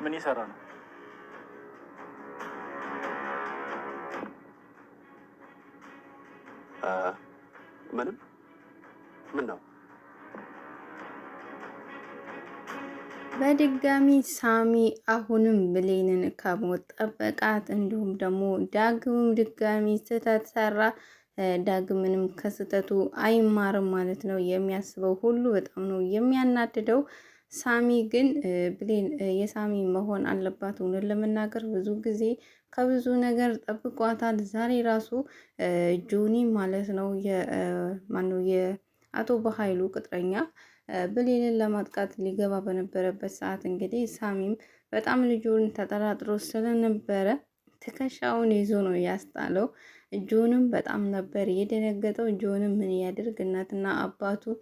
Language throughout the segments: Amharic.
ምን ይሰራ ነው? ምንም። ምን ነው? በድጋሚ ሳሚ አሁንም ብሌንን ከሞት ጠበቃት። እንዲሁም ደግሞ ዳግምም ድጋሚ ስህተት ሰራ። ዳግምንም ከስህተቱ አይማርም ማለት ነው። የሚያስበው ሁሉ በጣም ነው የሚያናድደው። ሳሚ ግን ብሌን የሳሚ መሆን አለባት። እውነት ለመናገር ብዙ ጊዜ ከብዙ ነገር ጠብቋታል። ዛሬ ራሱ ጆኒ ማለት ነው ማነው የአቶ በኃይሉ ቅጥረኛ ብሌንን ለማጥቃት ሊገባ በነበረበት ሰዓት እንግዲህ ሳሚም በጣም ልጁን ተጠራጥሮ ስለነበረ ትከሻውን ይዞ ነው ያስጣለው። ጆንም በጣም ነበር የደነገጠው። ጆንም ምን ያድርግ እናትና አባቱን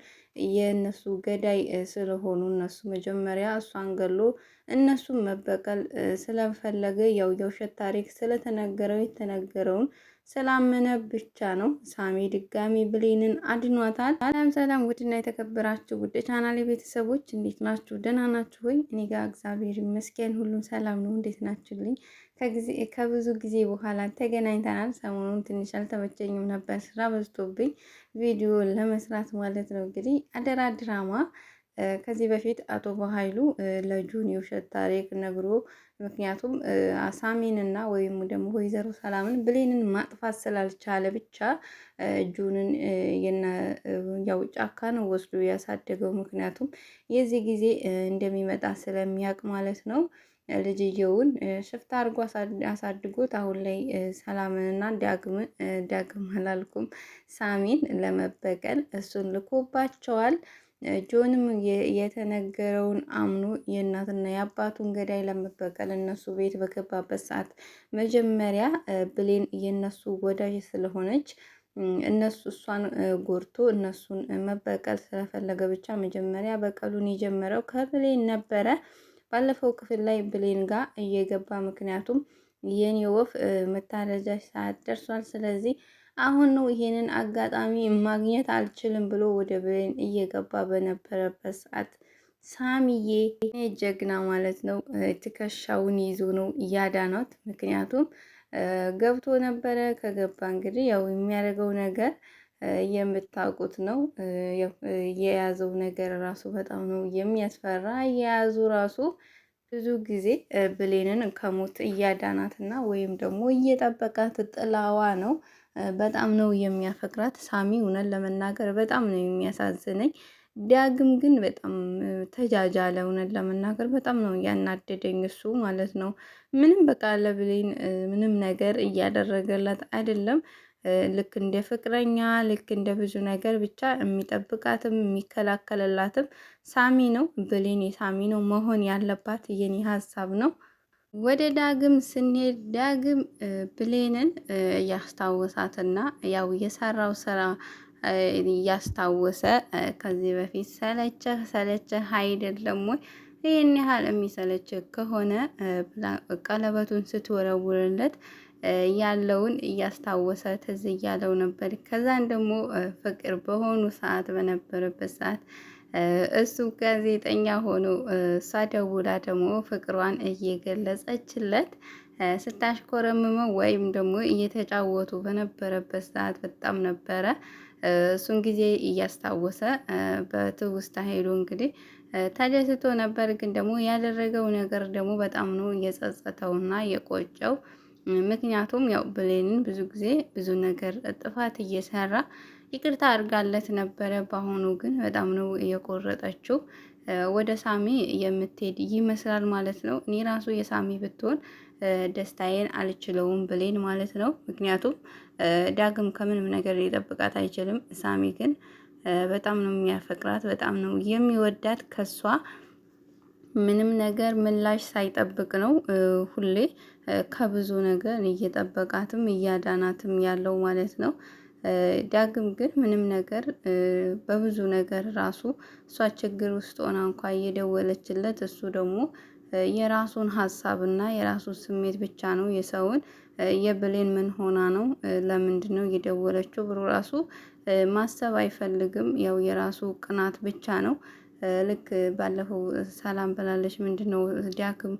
የእነሱ ገዳይ ስለሆኑ እነሱ መጀመሪያ እሷን ገሎ እነሱን መበቀል ስለፈለገ ያው የውሸት ታሪክ ስለተነገረው የተነገረውን ስላመነ ብቻ ነው ሳሚ ድጋሚ ብሌንን አድኗታል። ሰላም ሰላም፣ ውድና የተከበራችሁ ውድ ቻናሌ ቤተሰቦች እንዴት ናችሁ? ደህና ናችሁ ወይ? እኔ ጋር እግዚአብሔር ይመስገን ሁሉም ሰላም ነው። እንዴት ናችሁልኝ? ከብዙ ጊዜ በኋላ ተገናኝተናል። ሰሞኑን ትንሽ አልተመቸኝም ነበር፣ ስራ በዝቶብኝ ቪዲዮ ለመስራት ማለት ነው። እንግዲህ አደራ ድራማ ከዚህ በፊት አቶ በኃይሉ ለጁን የውሸት ታሪክ ነግሮ ምክንያቱም ሳሚንና ወይም ደግሞ ወይዘሮ ሰላምን ብሌንን ማጥፋት ስላልቻለ ብቻ ጁንን ያው ጫካ ነው ወስዶ ያሳደገው። ምክንያቱም የዚህ ጊዜ እንደሚመጣ ስለሚያውቅ ማለት ነው። ልጅየውን ሽፍታ አድርጎ አሳድጎት አሁን ላይ ሰላምንና ዳግም አላልኩም ሳሚን ለመበቀል እሱን ልኮባቸዋል። ጆንም የተነገረውን አምኖ የእናትና የአባቱን ገዳይ ለመበቀል እነሱ ቤት በገባበት ሰዓት መጀመሪያ ብሌን የእነሱ ወዳጅ ስለሆነች እነሱ እሷን ጎርቶ እነሱን መበቀል ስለፈለገ ብቻ መጀመሪያ በቀሉን የጀመረው ከብሌን ነበረ። ባለፈው ክፍል ላይ ብሌን ጋር እየገባ ምክንያቱም የኔ ወፍ መታረጃ ሰዓት ደርሷል፣ ስለዚህ አሁን ነው ይሄንን አጋጣሚ ማግኘት አልችልም ብሎ ወደ ብሌን እየገባ በነበረበት ሰዓት ሳሚዬ ጀግና ማለት ነው ትከሻውን ይዞ ነው ያዳናት። ምክንያቱም ገብቶ ነበረ። ከገባ እንግዲህ ያው የሚያደርገው ነገር የምታውቁት ነው። የያዘው ነገር ራሱ በጣም ነው የሚያስፈራ። የያዙ ራሱ ብዙ ጊዜ ብሌንን ከሞት እያዳናትና ወይም ደግሞ እየጠበቃት ጥላዋ ነው። በጣም ነው የሚያፈቅራት ሳሚ። እውነት ለመናገር በጣም ነው የሚያሳዝነኝ። ዳግም ግን በጣም ተጃጃለ። እውነት ለመናገር በጣም ነው ያናደደኝ እሱ ማለት ነው። ምንም በቃ ለብሌን ምንም ነገር እያደረገላት አይደለም። ልክ እንደ ፍቅረኛ ልክ እንደ ብዙ ነገር ብቻ የሚጠብቃትም የሚከላከልላትም ሳሚ ነው። ብሌን የሳሚ ነው መሆን ያለባት፣ የኔ ሀሳብ ነው። ወደ ዳግም ስንሄድ ዳግም ብሌንን እያስታወሳትና ያው የሰራው ስራ እያስታወሰ ከዚህ በፊት ሰለቸህ አይደለም ወይ? ይህን ያህል የሚሰለችህ ከሆነ ቀለበቱን ስትወረውርለት ያለውን እያስታወሰ ትዝ እያለው ነበር። ከዛን ደግሞ ፍቅር በሆኑ ሰዓት በነበረበት ሰዓት እሱ ጋዜጠኛ ሆኖ እሷ ደውላ ደግሞ ፍቅሯን እየገለጸችለት ስታሽኮረምመው ወይም ደግሞ እየተጫወቱ በነበረበት ሰዓት በጣም ነበረ እሱን ጊዜ እያስታወሰ በትውስታ ሄዶ እንግዲህ ተደስቶ ነበር። ግን ደግሞ ያደረገው ነገር ደግሞ በጣም ነው እየጸጸተውና የቆጨው። ምክንያቱም ያው ብሌንን ብዙ ጊዜ ብዙ ነገር ጥፋት እየሰራ ይቅርታ አድርጋለት ነበረ። በአሁኑ ግን በጣም ነው የቆረጠችው። ወደ ሳሚ የምትሄድ ይመስላል ማለት ነው። እኔ ራሱ የሳሚ ብትሆን ደስታዬን አልችለውም ብሌን ማለት ነው። ምክንያቱም ዳግም ከምንም ነገር ሊጠብቃት አይችልም። ሳሚ ግን በጣም ነው የሚያፈቅራት፣ በጣም ነው የሚወዳት። ከሷ ምንም ነገር ምላሽ ሳይጠብቅ ነው ሁሌ ከብዙ ነገር እየጠበቃትም እያዳናትም ያለው ማለት ነው። ዳግም ግን ምንም ነገር በብዙ ነገር ራሱ እሷ ችግር ውስጥ ሆና እንኳ እየደወለችለት እሱ ደግሞ የራሱን ሀሳብና የራሱን ስሜት ብቻ ነው የሰውን የብሌን ምን ሆና ነው ለምንድን ነው እየደወለችው ብሎ ራሱ ማሰብ አይፈልግም። ያው የራሱ ቅናት ብቻ ነው ልክ ባለፈው ሰላም ብላለች። ምንድነው ዳግም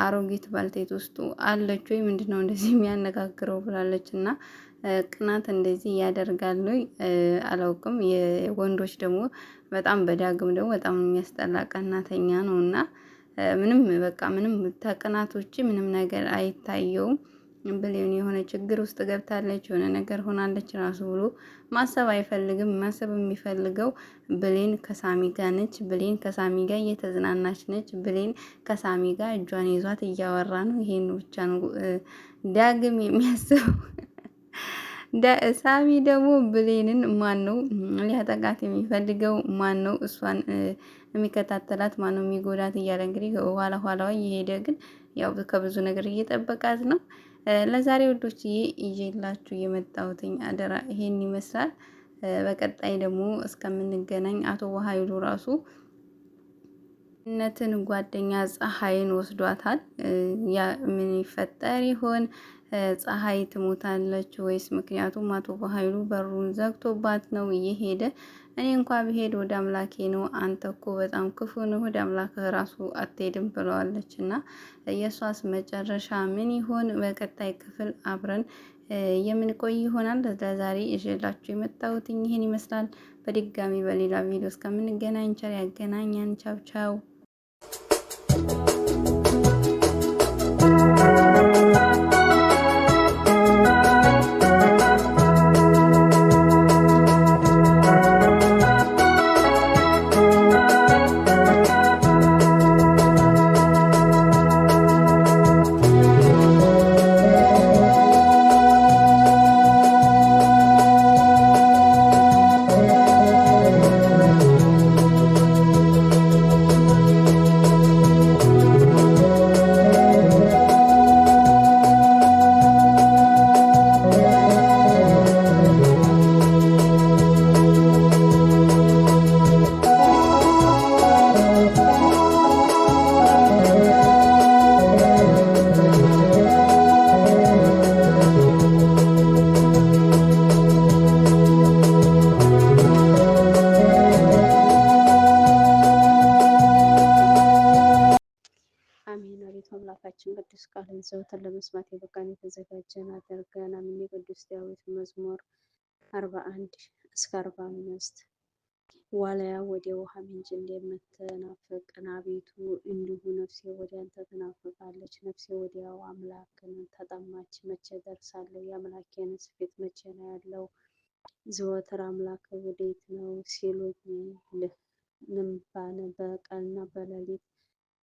አሮጊት ባልቴት ውስጡ አለች ወይ ምንድነው እንደዚህ የሚያነጋግረው ብላለች። እና ቅናት እንደዚህ ያደርጋሉ አላውቅም። የወንዶች ደግሞ በጣም በዳግም ደግሞ በጣም የሚያስጠላ ቀናተኛ ነው። እና ምንም በቃ ምንም ተቅናት ውጪ ምንም ነገር አይታየውም። ብሌን የሆነ ችግር ውስጥ ገብታለች፣ የሆነ ነገር ሆናለች ራሱ ብሎ ማሰብ አይፈልግም። ማሰብ የሚፈልገው ብሌን ከሳሚ ጋር ነች፣ ብሌን ከሳሚ ጋር እየተዝናናች ነች፣ ብሌን ከሳሚ ጋር እጇን ይዟት እያወራ ነው። ይሄን ብቻ ነው ዳግም የሚያስበው። ሳሚ ደግሞ ብሌንን ማን ነው ሊያጠቃት የሚፈልገው? ማን ነው እሷን የሚከታተላት? ማን ነው የሚጎዳት? እያለ እንግዲህ ኋላ ኋላዋ እየሄደ ግን ያው ከብዙ ነገር እየጠበቃት ነው። ለዛሬ ውዶች ይዤላችሁ የመጣሁትኝ አደራ ይሄን ይመስላል። በቀጣይ ደግሞ እስከምንገናኝ አቶ ኃይሉ ራሱ ነትን ጓደኛ ፀሐይን ወስዷታል። ያ ምን ይፈጠር ይሆን? ፀሐይ ትሞታለች ወይስ? ምክንያቱም አቶ ኃይሉ በሩን ዘግቶባት ነው እየሄደ። እኔ እንኳ ብሄድ ወደ አምላኬ ነው፣ አንተ እኮ በጣም ክፉ ነው፣ ወደ አምላክህ ራሱ አትሄድም ብለዋለች። እና የእሷስ መጨረሻ ምን ይሆን? በቀጣይ ክፍል አብረን የምንቆይ ይሆናል። ለዛሬ ይዤላችሁ የመጣሁት ይህን ይመስላል። በድጋሚ በሌላ ቪዲዮ እስከምንገናኝ ቸር ያገናኘን። ቻው ቻው። አምላካችን ቅዱስ ቃልን ዘወትር ለመስማት የበቃን የተዘጋጀን አድርገን። አሜን። የቅዱስ ዳዊት መዝሙር 41-45 ዋልያ ወደ ውሃ ምንጭ እንደምትናፍቅ አቤቱ እንዲሁ ነፍሴ ወደ አንተ ትናፍቃለች። ነፍሴ ወዲያው አምላክን ተጠማች። መቼ ደርሳለሁ? የአምላኬንስ ፊት መቼ ነው ያለው? ዘወትር አምላክ ወዴት ነው ሲሉኝ ልባን በቀንና በሌሊት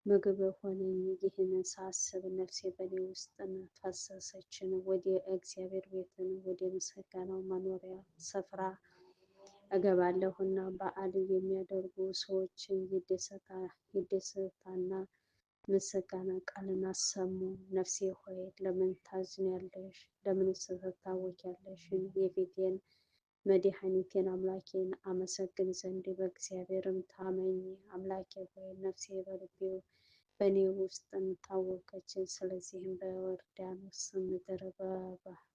ምግብ ሆነኝ። ይህን ሳስብ ነፍሴ በእኔ ውስጥ ፈሰሰችን። ወደ እግዚአብሔር ቤትን ወደ ምስጋናው መኖሪያ ስፍራ እገባለሁና በዓል የሚያደርጉ ሰዎች ይደሰታና ምስጋና ቃልን አሰሙ። ነፍሴ ሆይ ለምን ታዝኛለሽ? ለምንስ ትታወኪያለሽ? የፊቴን መድኃኒቴን አምላኬን አመሰግን ዘንድ በእግዚአብሔርም ታመኝ። አምላኬ ሆይ ነፍሴ በእኔ ውስጥ ታወከች። ስለዚህም በዮርዳኖስ ምድር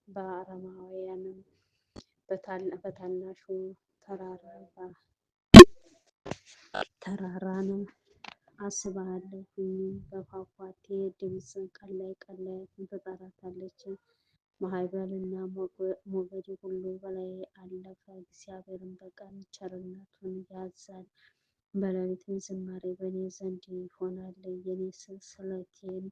በአረማውያንም በታናሹ ተራራን አስባለሁኝ። በፏፏቴ ድምፅ ቀን ላይ ትጠራታለች። ማዕበልና ሞገድ ሁሉ በላይ አለፈ። እግዚአብሔርን በቀን ቸርነቱን ያዛል፣ በሌሊትም ዝማሬ በእኔ ዘንድ ይሆናል። የኔ ስለቴን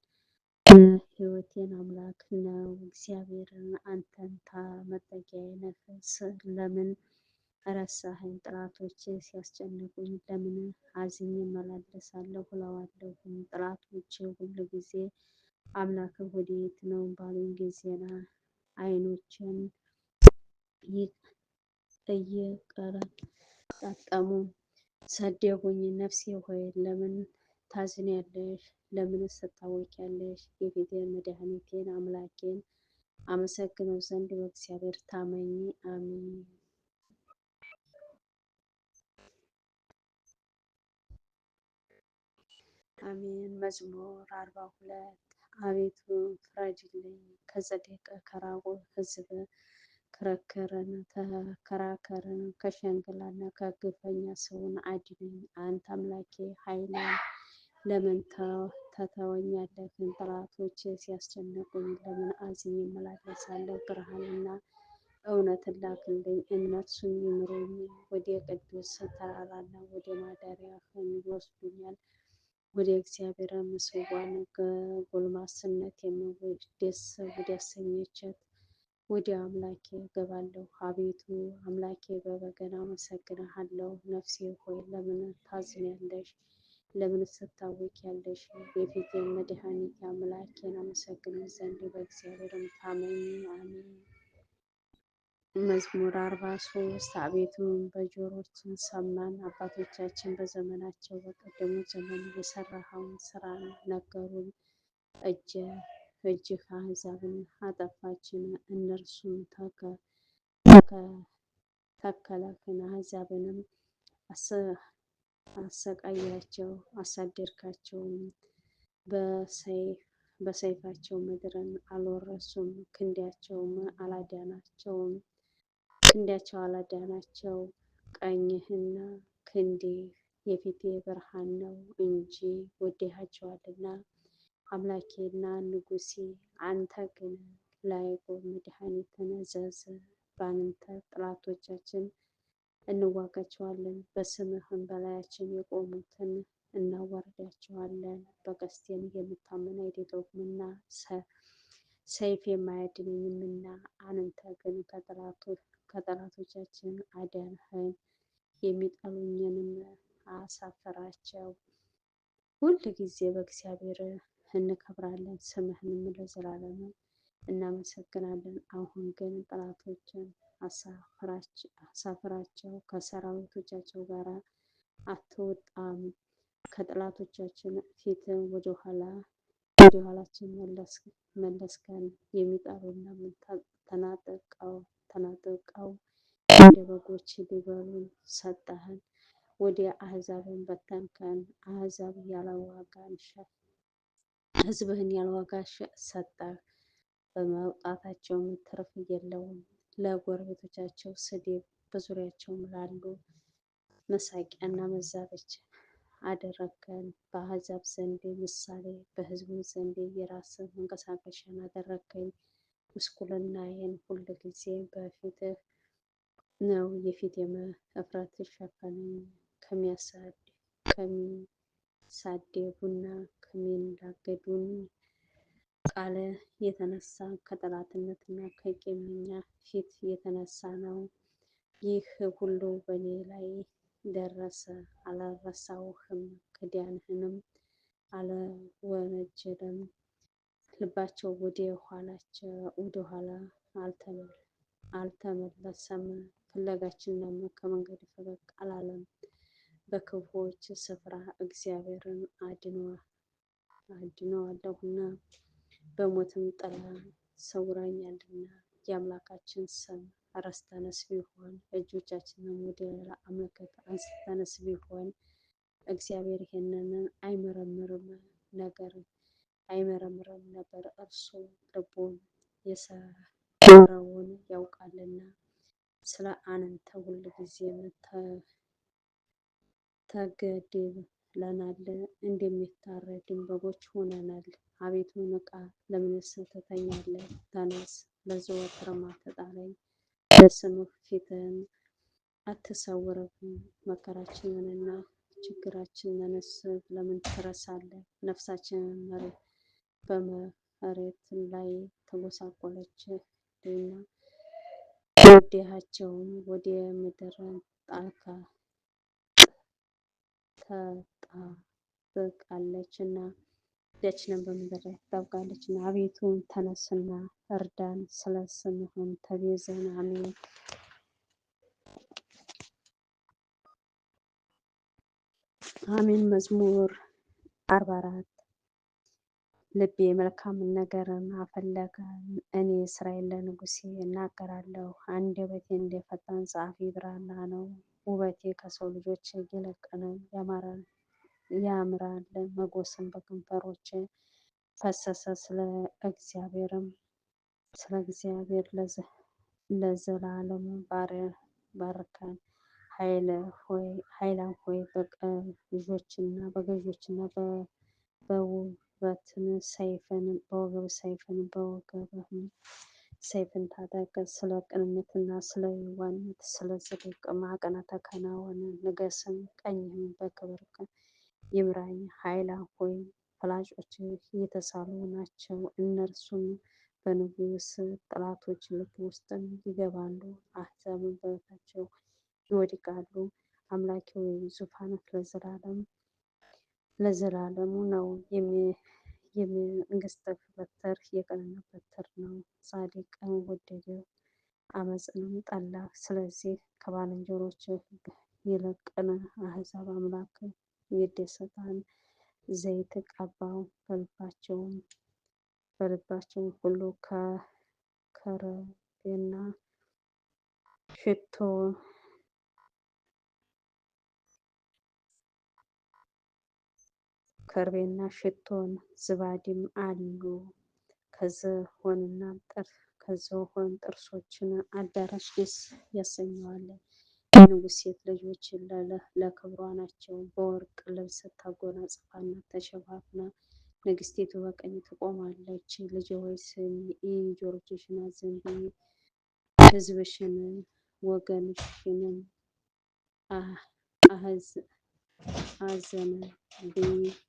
ሕይወቴን አምላክ ነው። እግዚአብሔርን አንተን መጠጊያዬ ነህ። ለምን ረሳኸኝ? ጠላቶቼ ሲያስጨንቁኝ ለምን አዝኜ እመላለሳለሁ እለዋለሁ። ጠላቶቼ ሁሉ ጊዜ አምላክህ ወዴት ነው ባሉኝ ጊዜና ዓይኖቼን እየቀረጠሙ ሰደቡኝ። ነፍሴ ሆይ ለምን ታዝኛለሽ? ለምንስ ትታወኪያለሽ? የፊቴን መድኃኒቴን አምላኬን አመሰግነው ዘንድ በእግዚአብሔር ታመኝ። አሜን። አሜን። መዝሙር 42 አቤቱ ፍረድልኝ፣ ከጽድቅ ከራቁ ሕዝብ ክርክርን ተከራከርን፣ ከሸንግላና ከግፈኛ ሰውን አድነኝ። አንተ አምላኬ ኃይሌን ለምን ተተወኛለህ? ጠላቶች ሲያስጨንቁኝ ለምን አዝኜ እመላለሳለሁ? ብርሃንና እውነትን ላክልኝ፣ እነርሱም ይምሩኝ። ወደ ቅዱስ ተራራና ወደ ማደሪያህም ይወስዱኛል። ወደ እግዚአብሔር ምስዋን ጎልማስነት ደስ ወዳሰኘቻት ወደ አምላኬ እገባለሁ። አቤቱ አምላኬ በበገና አመሰግንሃለሁ። ነፍሴ ሆይ ለምን ታዝኛለሽ? ለምን ትታወኪያለሽ? የፊቴን መድኃኒት አምላኬን አመሰግነው ዘንድ በእግዚአብሔርም ታመኚ። አሜን። መዝሙር 43 አቤቱ በጆሮችን ሰማን። አባቶቻችን በዘመናቸው በቀደሙ ዘመን የሰራኸውን ስራ ነገሩን። እጅህ አሕዛብን አጠፋችን፣ እነርሱም ተከለክን። አሕዛብንም አሰቃያቸው፣ አሳደድካቸውም። በሰይፋቸው ምድርን አልወረሱም፣ ክንዳቸው አላዳናቸው። ቀኝህና ክንድህ የፊቴ ብርሃን ነው እንጂ ወድሃቸዋልና። አምላኬና ንጉሴ አንተ ግን ለያዕቆብ መድኃኒትን እዘዝ። በአንተ ጠላቶቻችን እንዋጋቸዋለን፣ በስምህም በላያችን የቆሙትን እናዋርዳቸዋለን። በቀስቴን የምታመን አይደለሁምና ሰይፍ የማያድነኝምና፣ አንተ ግን ከጠላቶቻችን አዳንኸን፣ የሚጠሉኝንም አሳፈራቸው። ሁል ጊዜ በእግዚአብሔር እንከብራለን፣ ስምህንም ለዘላለም እናመሰግናለን። አሁን ግን ጠላቶችን አሳፍራቸው፣ ከሰራዊቶቻቸው ጋር አትውጣም። ከጠላቶቻችን ፊትን ወደ ኋላችን መለስከን። የሚጠሉንም ተናጥቀው እንደ በጎች ሊበሉን ሰጠህን። ወደ አሕዛብን በተንከን፣ ሕዝብህን ያለ ዋጋ ሰጠህ። በመውጣታቸውም ትርፍ የለውም። ለጎረቤቶቻቸው ስድብ፣ በዙሪያቸውም ላሉ መሳቂያና መዛበቻ አደረግከን። በአሕዛብ ዘንድ ምሳሌ፣ በሕዝቡ ዘንድ የራስህ መንቀሳቀሻን አደረግከኝ። ጉስቁልናዬን ሁል ጊዜ በፊትህ ነው፣ የፊቴም እፍረት ሸፈነኝ። ከሚሳደቡና ከሚናገዱኝ ቃል የተነሳ፣ ከጠላትነትና ከቂመኛ ፊት የተነሳ ነው። ይህ ሁሉ በእኔ ላይ ደረሰ። አልረሳሁህም፣ ኪዳንህንም አልወነጀልም። ልባቸው ወደ ኋላ አልተመለሰም፣ ፍለጋችንም ከመንገድ ፈቀቅ አላለም። በክፉዎች ስፍራ እግዚአብሔርን አድነዋለሁና፣ በሞትም ጥላ ሰውረኛልና። የአምላካችን ስም ረስተንስ ቢሆን፣ እጆቻችንም ወደ ሌላ አምልኮት አንስተንስ ቢሆን፣ እግዚአብሔር ይህንን አይመረምርም ነበር፣ እርሱ ልቡን የሰወረውን ያውቃልና። ስለ አንተ ሁልጊዜም ተገድለናል፣ እንደሚታረድም በጎች ሆነናል። አቤቱ ንቃ፣ ለምንስ ትተኛለህ? ተነስ፣ ለዘወትርም አትጣለኝ። ለስምህ ፊትህን አትሰውርብኝ። መከራችንንና ችግራችንንስ ለምን ትረሳለህ? ነፍሳችንን በመሬት ላይ ተጎሳቆለችና፣ ወዲያቸውም ወደ ምድር ተጣብቃለችና፣ እጃችንን በምድር ላይ ተጣብቃለችና። አቤቱ ተነስና እርዳን፣ ስለ ስምህም ተቤዠን። አሜን። አሜን። መዝሙር 44 ልቤ መልካምን ነገርን አፈለገ፣ እኔ እስራኤል ለንጉሴ እናገራለሁ። አንደበቴ እንደ ፈጣን ጸሐፊ ብራና ነው። ውበቴ ከሰው ልጆች ይልቅ ያምራል። ሞገስም በከንፈሮች ፈሰሰ። ስለ እግዚአብሔር ለዘላለሙ ባርከን። ኃይላም ሆይ በገዦችና በውበትን ሰይፍን በወገብ ሰይፍን ሰይፍን ታጠቅ። ስለ ቅንነትና ስለ የዋህነት ስለ ጽድቅ ማቅናት ተከናወነ። ንገስም ቀኝህም በክብር ይምራኝ። ኃይላም ሆይ ፍላጾችህ የተሳሉ ናቸው፣ እነርሱም በንጉሥ ጠላቶች ልብ ውስጥ ይገባሉ፣ አሕዛብም በበታቸው ይወድቃሉ። አምላኬ ሆይ ዙፋንህ ለዘላለሙ ነው። የመንግሥትህ በትር የቅንነት በትር ነው። ጻድቅን ወደድህ ዓመፅንም ጠላህ። ስለዚህ ከባልንጀሮችህ ይልቅን አሕዛብ አምላክ ይደሰታል። ዘይት ቀባው በልባቸውም ሁሉ ከርቤና ሽቶን ዝባድም አሉ። ከዝሆን ጥርሶችን አዳራሽ ደስ ያሰኘዋል። የንጉሥ ሴት ልጆች ለክብሯ ናቸው። በወርቅ ልብስ ተጎናጽፋና ተሸፋፍና ንግሥቲቱ በቀኝ ትቆማለች። ልጄ ሆይ ስሚ፣ ጆሮሽን አዘንብዪ፣ ሕዝብሽን ወገንሽንም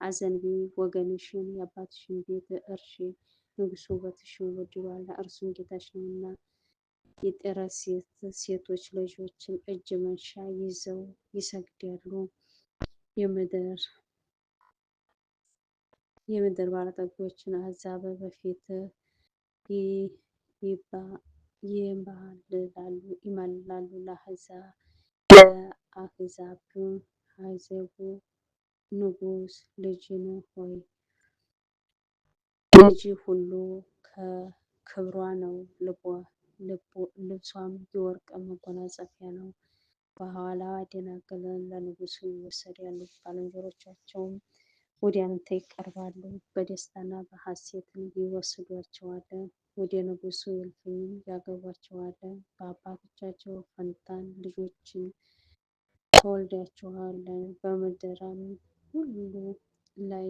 አዘንብዪ። ወገንሽን የአባትሽን ቤት እርሺ። ንጉሡ ውበትሽን ወድዷል፣ እርሱም ጌታሽ ነውና። የጤረሲት ሴቶች ልጆችን እጅ መንሻ ይዘው ይሰግዳሉ። የምድር ባለጠጎችን አሕዛብ በፊትህ ይማልላሉ። ለአሕዛቡ ንጉሥ ልጅ ሁሉ ክብሯ ነው፣ ልብሷም የወርቅ መጎናጸፊያ ነው። በኋላዋ ደናግል ለንጉሡ ይወሰዳሉ፣ ባልንጀሮቻቸውም ወደ አንተ ይቀርባሉ። በደስታና በሐሴት ይወስዷቸዋል፣ ወደ ንጉሡ እልፍኝም ያገቧቸዋል። በአባቶቻቸው ፈንታን ልጆችን ትወልዳቸዋለህ፣ በምድርም ሁሉ ላይ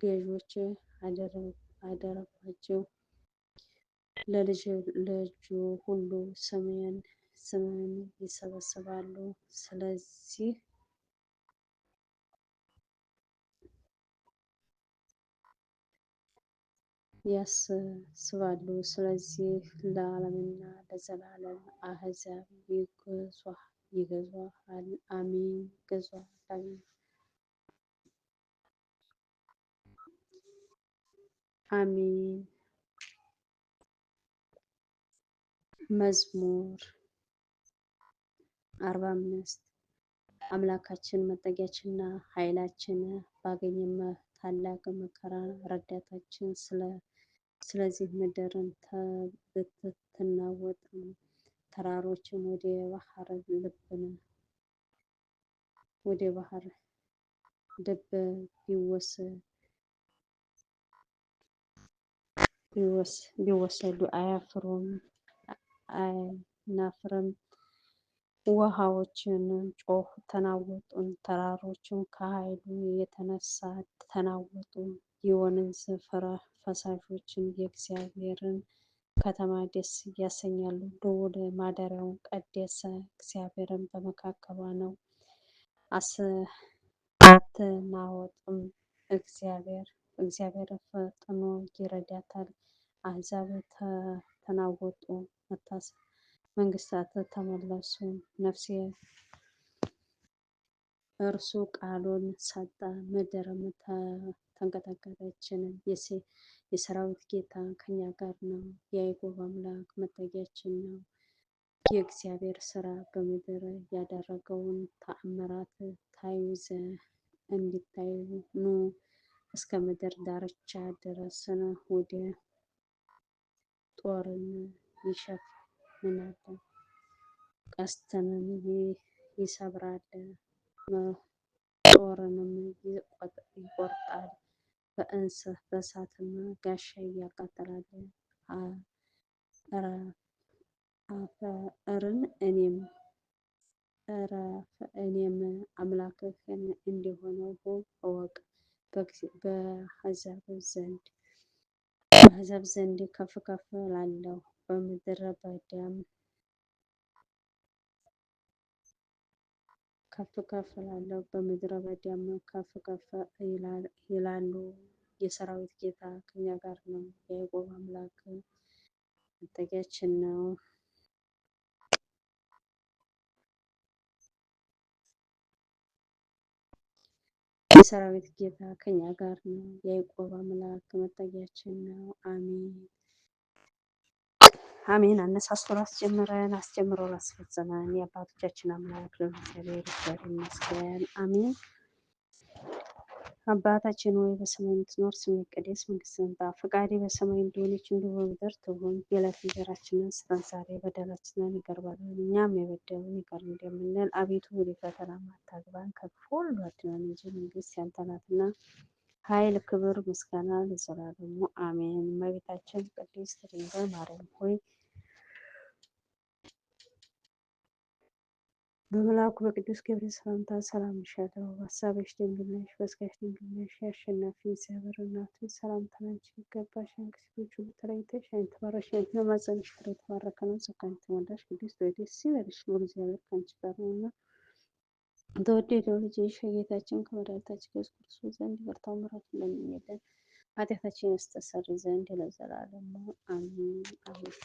ገዦች አደረጓቸው። ለልጅ ልጁ ሁሉ ስምህን ይሰበስባሉ፣ ስለዚህ ያስባሉ። ስለዚህ ለዓለምና ለዘላለም አሕዛብ ይገዙሃል። አሜን። አሜን። መዝሙር 45 አምላካችን መጠጊያችንና ኃይላችን ባገኘን ታላቅ መከራ ረዳታችን። ስለዚህ ምድርን ብትናወጥ ተራሮችን ወደ ባህር ልብ ቢወሰዱ አያፍርም። ውሃዎችን ጮኹ ተናወጡም፣ ተራሮችም ከኃይሉ የተነሳ ተናወጡ። የወንዝ ፈሳሾችን የእግዚአብሔርን ከተማ ደስ ያሰኛሉ። ልዑል ማደሪያውን ቀደሰ፣ እግዚአብሔርም በመካከሏ ነው። አትናወጥም፣ እግዚአብሔር ፈጥኖ ይረዳታል። አሕዛብ ተናወጡ፣ መንግሥታት ተመለሱ። ነፍሴ እርሱ ቃሉን ሰጠ፣ ምድርም ተንቀጠቀጠች። የሠራዊት ጌታ ከእኛ ጋር ነው፣ የያዕቆብ አምላክ መጠጊያችን ነው። የእግዚአብሔር ሥራ በምድር ያደረገውን ተአምራት እንድታዩ ኑ። እስከ ምድር ዳርቻ ድረስን ወደ ጦርን ይሸፍናል፣ ቀስትንም ይሰብራል፣ ጦርንም ይቆርጣል። በእሳትም ጋሻ ያቃጥላል። አፈርን እኔም አምላክህ እንደሆንሁ እወቅ። በአሕዛብ ዘንድ ከፍ ከፍ እላለሁ፣ በምድረ በዳም ከፍ ከፍ ይላሉ። የሰራዊት ጌታ ከእኛ ጋር ነው፣ የያዕቆብ አምላክ መጠጊያችን ነው። የሰራዊት ጌታ ከኛ ጋር ነው፣ የያዕቆብ አምላክ መጠጊያችን ነው። አሜን አሜን። አነሳስቶ ላስጀመረን አስጀምሮ ላስፈጸመን የአባቶቻችን አምላክ ለእግዚአብሔር ይክበር ይመስገን። አሜን። አባታችን ሆይ በሰማይ የምትኖር ስምህ ይቀደስ፣ መንግስትህ ትምጣ፣ ፈቃድህ በሰማይ እንደሆነች እንዲሁ በምድር ትሁን። የዕለት እንጀራችንን ስጠን ዛሬ፣ በደላችንን ይቅር በለን እኛም የበደሉንን ይቅር እንደምንል፣ አቤቱ ወደ ፈተና አታግባን ከክፉ ሁሉ አድነን እንጂ መንግስት ያንተ ናትና፣ ኃይል፣ ክብር፣ ምስጋና ለዘላለሙ አሜን። እመቤታችን ቅድስት ድንግል ማርያም ሆይ በመልአኩ በቅዱስ ገብርኤል ሰላምታ ሰላም እልሻለሁ። በሐሳብሽ ድንግል ነሽ፣ በሥጋሽ ድንግል ነሽ። የአሸናፊ እግዚአብሔር እናት ሆይ ሰላምታ ላንቺ ይገባሻል። ከሴቶች ሁሉ ተለይተሽ አንቺ የተባረክሽ ነሽ፣ የማኅፀንሽ ፍሬ የተባረከ ነው። ጸጋን የተሞላሽ ቅድስት ሆይ ደስ ይበልሽ፣ ልዑል እግዚአብሔር ከአንቺ ጋር ነውና ተወደደው ልጅሽ ከጌታችን ከመድኃኒታችን ከኢየሱስ ክርስቶስ ዘንድ ይቅርታውን ምሕረቱን ለምኝልን ኃጢአታችንን ያስተሰርይ ዘንድ ለዘላለሙ አሜን አሜን።